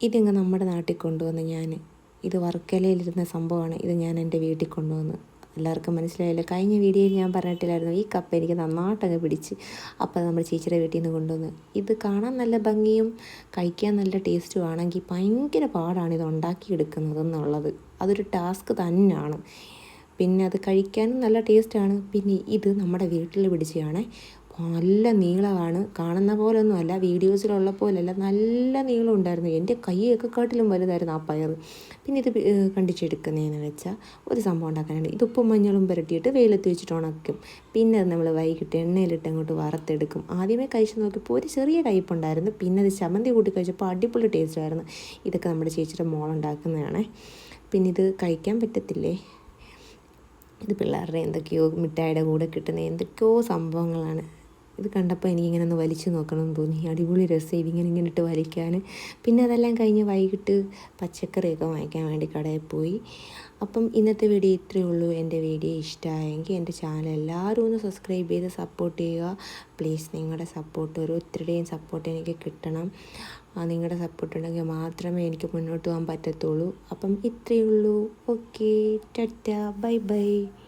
ഇതിങ്ങ് നമ്മുടെ നാട്ടിൽ കൊണ്ടുവന്ന് ഇത് വർക്കലയിലിരുന്ന സംഭവമാണ്. ഇത് ഞാൻ എൻ്റെ വീട്ടിൽ കൊണ്ടുവന്ന്. എല്ലാവർക്കും മനസ്സിലായല്ലോ. കഴിഞ്ഞ വീഡിയോയിൽ ഞാൻ പറഞ്ഞിട്ടില്ലായിരുന്നു ഈ കപ്പ എനിക്ക് നന്നായിട്ടങ്ങ് പിടിച്ച്. അപ്പോൾ നമ്മൾ ചേച്ചിയുടെ വീട്ടിൽ നിന്ന് കൊണ്ടുവന്ന്. ഇത് കാണാൻ നല്ല ഭംഗിയും കഴിക്കാൻ നല്ല ടേസ്റ്റും ആണെങ്കിൽ ഭയങ്കര പാടാണ് ഇത് ഉണ്ടാക്കിയെടുക്കുന്നതെന്നുള്ളത്. അതൊരു ടാസ്ക് തന്നെയാണ്. പിന്നെ അത് കഴിക്കാനും നല്ല ടേസ്റ്റാണ്. പിന്നെ ഇത് നമ്മുടെ വീട്ടിൽ പിടിച്ചതാണ്. നല്ല നീളമാണ്, കാണുന്ന പോലൊന്നുമല്ല, വീഡിയോസിലുള്ള പോലെയല്ല, നല്ല നീളം ഉണ്ടായിരുന്നു. എൻ്റെ കൈയൊക്കെ കാട്ടിലും വലുതായിരുന്നു ആ പയർ. പിന്നെ ഇത് കണ്ടിച്ചെടുക്കുന്നതെന്ന് വെച്ചാൽ ഒരു സംഭവം ഉണ്ടാക്കാനുണ്ട്. ഇത് ഉപ്പും മഞ്ഞളും പുരട്ടിയിട്ട് വെയിലത്ത് വെച്ചിട്ട് ഉണക്കും. പിന്നെ അത് നമ്മൾ വൈകിട്ട് എണ്ണയിലിട്ട് അങ്ങോട്ട് വറുത്തെടുക്കും. ആദ്യമേ കഴിച്ച് നോക്കിയപ്പോൾ ഒരു ചെറിയ കയ്പ്പുണ്ടായിരുന്നു. പിന്നെ അത് ചമ്മന്തി കൂട്ടി കഴിച്ചപ്പോൾ അടിപൊളി ടേസ്റ്റായിരുന്നു. ഇതൊക്കെ നമ്മുടെ ചേച്ചിയുടെ മോളുണ്ടാക്കുന്നതാണ്. പിന്നെ ഇത് കഴിക്കാൻ പറ്റത്തില്ലേ, ഇത് പിള്ളേരുടെ എന്തൊക്കെയോ മിഠായിയുടെ കൂടെ കിട്ടുന്ന എന്തൊക്കെയോ സംഭവങ്ങളാണ്. ഇത് കണ്ടപ്പോൾ എനിക്കിങ്ങനെ ഒന്ന് വലിച്ചു നോക്കണമെന്ന് തോന്നി. അടിപൊളി രസം ഇങ്ങനെ ഇട്ട് വലിക്കാൻ. പിന്നെ അതെല്ലാം കഴിഞ്ഞ് വൈകിട്ട് പച്ചക്കറിയൊക്കെ വാങ്ങിക്കാൻ വേണ്ടി കടയിൽ പോയി. അപ്പം ഇന്നത്തെ വീഡിയോ ഇത്രയേ ഉള്ളൂ. എൻ്റെ വീഡിയോ ഇഷ്ടമായെങ്കിൽ എൻ്റെ ചാനൽ എല്ലാവരും ഒന്ന് സബ്സ്ക്രൈബ് ചെയ്ത് സപ്പോർട്ട് ചെയ്യുക പ്ലീസ്. നിങ്ങളുടെ സപ്പോർട്ട്, ഓരോരുത്തരുടെയും സപ്പോർട്ട് എനിക്ക് കിട്ടണം. നിങ്ങളുടെ സപ്പോർട്ട് ഉണ്ടെങ്കിൽ മാത്രമേ എനിക്ക് മുന്നോട്ട് പോകാൻ പറ്റത്തുള്ളൂ. അപ്പം ഇത്രയേ ഉള്ളൂ. Okay, Tata, bye bye.